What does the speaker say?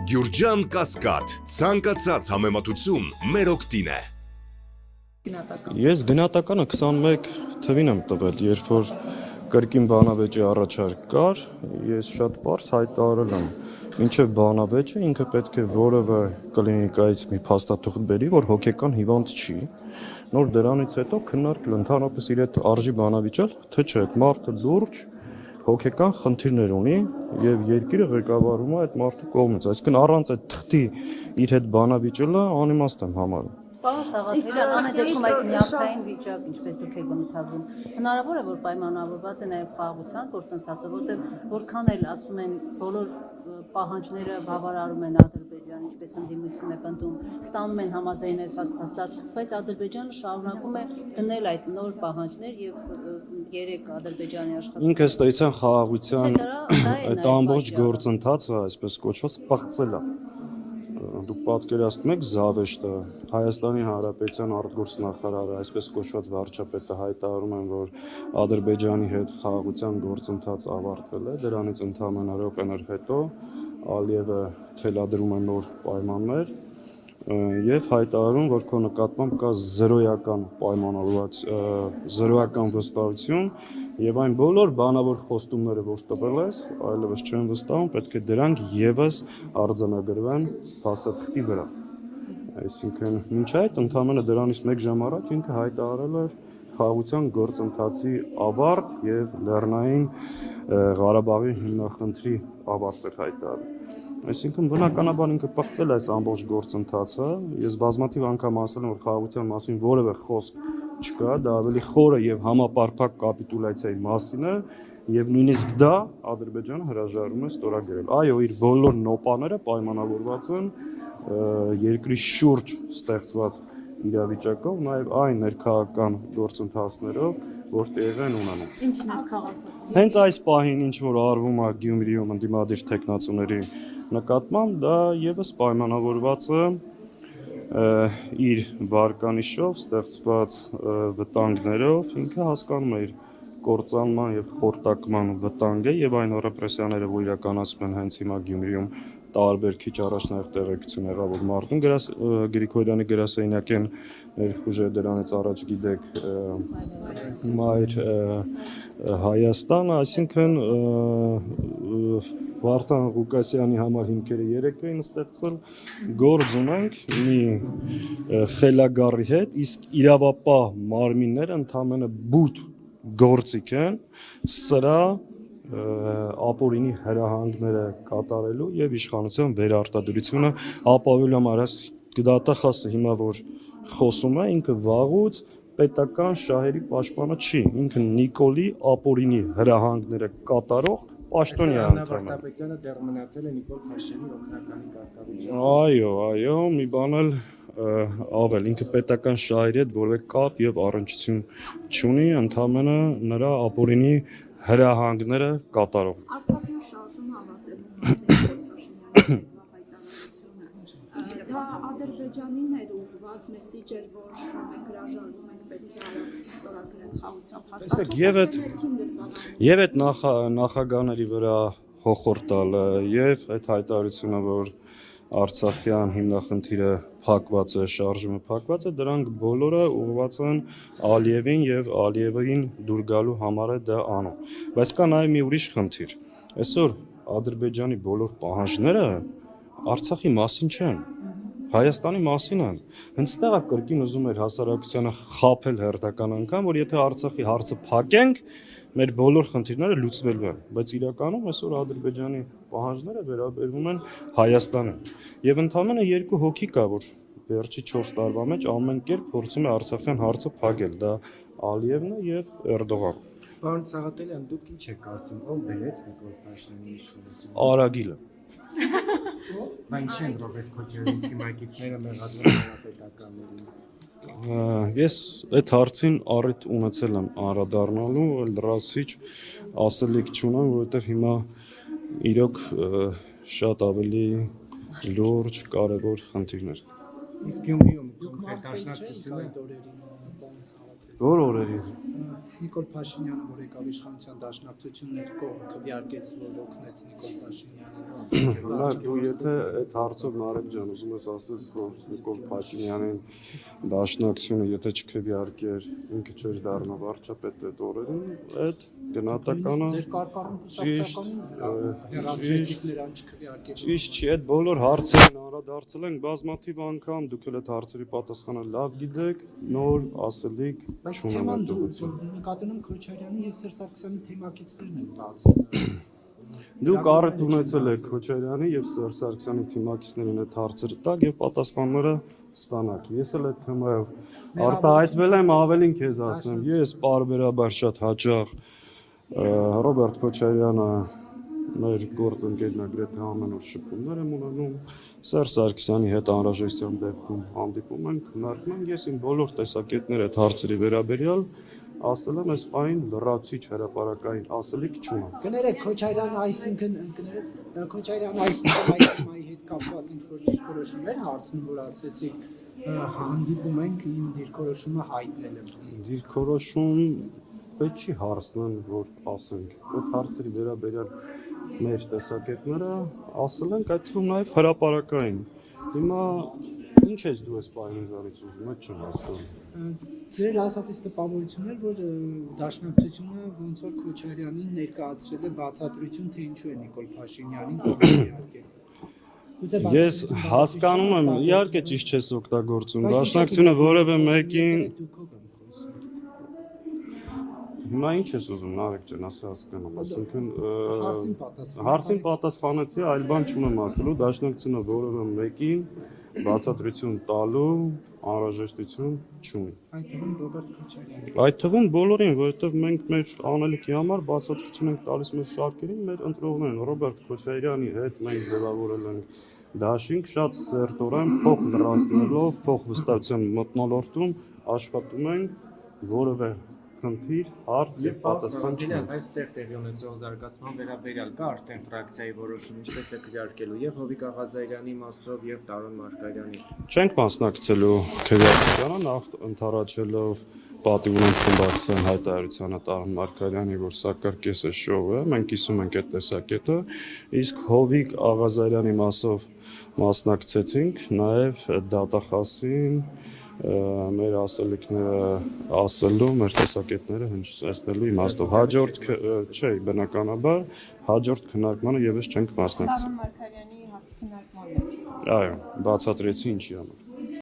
Գյուրջան Կասկադ, ցանկացած համեմատություն մեր օգտին է։ Ես գնահատականը 21 թվին եմ տվել, երբ որ կրկին բանավեճի առաջարկ կար, ես շատ պարզ հայտարարել եմ, մինչև բանավեճը ինքը պետք է որևէ կլինիկայից մի փաստաթուղթ բերի, որ հոգեկան հիվանդ չի, նոր դրանից հետո քննարկել ընդհանրապես իր հետ արժի բանավիճել, թե չէ, այդ մարդը լուրջ հոգեկան խնդիրներ ունի եւ երկիրը ղեկավարում է այդ մարդու կողմից, այսինքն առանց այդ թղթի իր հետ բանավիճելը անիմաստ եմ համարում։ Պարոն Սաղաթելյան, ամեն դեպքում այդ նյարդային վիճակ, ինչպես դուք եք ընդհանրում, հնարավոր է որ պայմանավորված է նաև խաղաղության գործընթացը, որտեղ որքան էլ ասում են բոլոր պահանջները բավարարում են Ադրբեջանը, ինչպես ընդդիմություն է պնդում, ստանում են համաձայնեցված փաստաթ, բայց Ադրբեջանը շարունակում է դնել այդ նոր պահանջներ եւ երեք Ադրբեջանի աշխատողներ ինքը ստացան խաղաղության այդ ամբողջ գործընթացը, այսպես կոչված, պղծել է։ Դուք պատկերացնում եք Զավեշտը, Հայաստանի Հանրապետության արտգործնախարարը, այսպես կոչված վարչապետը հայտարարում են, որ Ադրբեջանի հետ խաղաղության գործընթաց ավարտվել է, դրանից ընդամենը րոպեներ հետո Ալիևը թելադրում է նոր պայմաններ եւ հայտարարում, որ քո նկատմամբ կա զրոյական վստահություն եւ այն բոլոր բանավոր խոստումները, որ տվել ես, այլևս չեն վստահում, պետք է դրանք եւս արձանագրվեն փաստաթղթի վրա։ Այսինքն, մինչ այդ ընդամենը դրանից 1 ժամ առաջ ինքը հայտարարել էր խաղաղության գործընթացի ավարտ եւ Լեռնային Ղարաբաղի հիմնախնդրի ավարտ էր հայտարարել։ Այսինքն բնականաբար ինքը պղծել է այս ամբողջ գործընթացը, ես բազմաթիվ անգամ ասել եմ, որ խաղաղության մասին որևէ խոսք չկա, դա ավելի խորը եւ համապարփակ կապիտուլյացիայի մասին է եւ նույնիսկ դա Ադրբեջանը հրաժարվում է ստորագրել։ Այո, իր բոլոր նոպաները պայմանավորված են երկրի շուրջ ստեղծված իրավիճակով, նաեւ այն ներքաղաքական գործընթացներով, որ տեղի են ունենում։ Ինչ ներքաղաքական։ Հենց այս պահին ինչ որ արվում է Գյումրիում ընդդիմադիր տեխնացուների նկատմամբ, դա եւս պայմանավորված է իր վարկանիշով ստեղծված վտանգներով, ինքը հասկանում է իր կործանման եւ խորտակման վտանգը եւ այն ռեպրեսիաները, որ իրականացվում են հենց հիմա Գյումրիում, տարբեր քիչ առաջ նաեւ տեղեկություն եղավ, որ Մարտուն Գրիգորյանի գրասենյակեն ներխուժ է դրանից առաջ գիտեք Մայր Հայաստանը, այսինքն Վարդան Ղուկասյանի համար հիմքերը 3 էին ստեղծվել, գործ ունենք մի խելագարի հետ, իսկ իրավապահ մարմինները ընդամենը բութ գործիք են սրա ապօրինի հրահանգները կատարելու եւ իշխանության վերարտադրությունը ապավելու համար դատախազը հիմա որ խոսում է ինքը վաղուց պետական շահերի պաշտպանը չի, ինքը Նիկոլի ապօրինի հրահանգները կատարող պաշտոնյա անդամ է։ Պետյանը դեռ մնացել է Նիկոլ Փաշինյանի օգնականի կարգավիճակում։ Այո, մի բան էլ ավել, ինքը պետական շահերի հետ որևէ կապ եւ առնչություն չունի, ընդամենը նրա ապօրինի հրահանգները կատարող։ Արցախի շարժումը ավարտելու մասին դա Ադրբեջանին էր ուղղված մեսիջ էր, որ մենք հրաժարվում ենք պետք է ստորագրել խաղաղության փաստաթուղթ։ Եվ այդ նախագաների վրա հոխորտալը եւ այդ հայտարարությունը, որ Արցախյան հիմնախնդիրը փակված է, շարժումը փակված է, դրանք բոլորը ուղղված են Ալիևին եւ Ալիևին դուր գալու համար է դա անում։ Բայց կա նաեւ մի ուրիշ խնդիր։ Այսօր Ադրբեջանի բոլոր պահանջները Արցախի մասին չեն, Հայաստանի մասին են։ Հենց այդտեղ է կրկին ուզում էր հասարակությանը խաբել հերթական անգամ, որ եթե Արցախի հարցը փակենք, մեր բոլոր խնդիրները լուծվելու են, բայց իրականում այսօր Ադրբեջանի պահանջները վերաբերվում են Հայաստանին։ Եվ ընդամենը 2 հոգի կա, որ վերջի 4 տարվա մեջ ամեն կերպ փորձում է Արցախյան հարցը փակել, դա Ալիևն է եւ Էրդողանը։ Պարոն Սաղաթելյան, դուք ինչ եք կարծում, ով բերեց Նիկոլ Փաշինյանի իշխանությունը։ Արագիլը։ Բայց ինչ են Ռոբերտ Քոչարյանի մայրիկները մեղադրում հանրապետականներին։ Ես այդ հարցին առիթ ունեցել եմ անդրադառնալու, լրացիչ ասելիք չունեմ, որովհետև հիմա իրոք շատ ավելի լուրջ, կարևոր խնդիրներ։ Իսկ Գյումրիում դուք մասնակցությունը Որ օրերի։ Նիկոլ Փաշինյանը, որ եկավ իշխանության դաշնակցություններ կողմ քվեարկեց, որ օգնեց Նիկոլ Փաշինյանին։ Լավ, դու եթե այդ հարցով Նարեկ ջան ուզում ես ասես, որ Նիկոլ Փաշինյանին դաշնակցությունը եթե չքվեարկեր, ինքը չէր դառնա վարչապետ այդ օրերին, այդ գնահատականը Ձեր կարկառուն կուսակցականին հեռացրեցիք նրան չքվեարկել։ ճիշտ չի, այդ բոլոր հարցերն անդրադարձել ենք բազմաթիվ անգամ, դուք էլ այդ հարցերի պատասխանը լավ գիտեք, նոր ասելիք Բայց չունեմ թեման այդ դու ուղղությամբ։ նկատում Քոչարյանի եւ Սերժ Սարգսյանի թեմակիցներն են բացել։ Դուք առիթ ունեցել եք Քոչարյանի եւ Սերժ Սարգսյանի թիմակիցներին այդ հարցերը տակ եւ պատասխանները ստանաք։ Ես էլ այդ թեմայով արտահայտվել եմ, ավելին քեզ ասեմ, ես պարբերաբար շատ հաճախ Ռոբերտ Քոչարյանը մեր գործընկերն գրեթե ամեն օր շփումներ եմ ունենում, Սերժ Սարգսյանի հետ անհրաժեշտության դեպքում հանդիպում ենք, քննարկում ենք, ես իմ բոլոր տեսակետները այդ հարցերի վերաբերյալ ասել եմ, այս պայն լրացիչ հրապարակային ասելիք չունեմ։ Կներեք Քոչարյանը այսինքն կներեք Քոչարյանը այսինքն այս թեմայի հետ կապված ինչ-որ դիրքորոշումներ հարցնում, որ ասեցիք հանդիպում ենք իմ դիրքորոշումը հայտնել եմ։ Դիրքորոշում պետք չի հարցնեն, որ ասենք, այդ հարցերի վերաբերյալ մեր տեսակետները ասել ենք, այդ թվում նաև հրապարակային։ Հիմա ինչ ես դու այս պայմանից ուզում, այդ չեմ հասկանում։ Ձեր ասացից տպավորություններ, որ դաշնակցությունը ոնց որ Քոչարյանին ներկայացրել է բացատրություն, թե ինչու է Նիկոլ Փաշինյանին կողմնակել։ Ես հասկանում եմ, իհարկե ճիշտ չես օգտագործում, դաշնակցությունը որևէ մեկին Հիմա ինչ ես ուզում, Նարեկ ջան, ասա հասկանում, ասենքն հարցին պատասխանեցի, այլ բան չունեմ ասելու, դաշնակցությունը որևէ մեկին բացատրություն տալու անհրաժեշտություն չունի։ Այդ թվում Ռոբերտ Քոչարյանին։ Այդ թվում բոլորին, որովհետև մենք մեր անելիքի համար բացատրություն ենք տալիս մեր շարքերին, մեր ընտրողներին, Ռոբերտ Քոչարյանի հետ մենք ձևավորել ենք դաշինք, շատ սերտորեն փող լրացնելով, փող վստահության մթնոլորտում աշխատում ենք որևէ խնդիր, հարց եւ պատասխան չունի։ Այստեղ տեղի ունեցող զարգացման վերաբերյալ կա արդեն ֆրակցիայի որոշում, ինչպես է քվեարկելու եւ Հովիկ Աղազարյանի մասով եւ Տարոն Մարկարյանի։ Չենք մասնակցելու քվեարկությանը, նախ ընդառաջելով պատիվ ունենք խմբակցության հայտարարությանը Տարոն Մարկարյանի, որ սա կրկես է շոու է, մենք կիսում ենք այդ տեսակետը, իսկ Հովիկ Աղազարյանի մասով մասնակցեցինք նաեւ դատախազին մեր ասելիքները ասելու, մեր տեսակետները հնչեցնելու իմաստով։ Հաջորդ չէ, բնականաբար հաջորդ քննարկմանը եւս չենք մասնակցի։ Տարոն Մարկարյանի հարցի քննարկման մեջ։ Այո, բացատրեցի ինչի համար։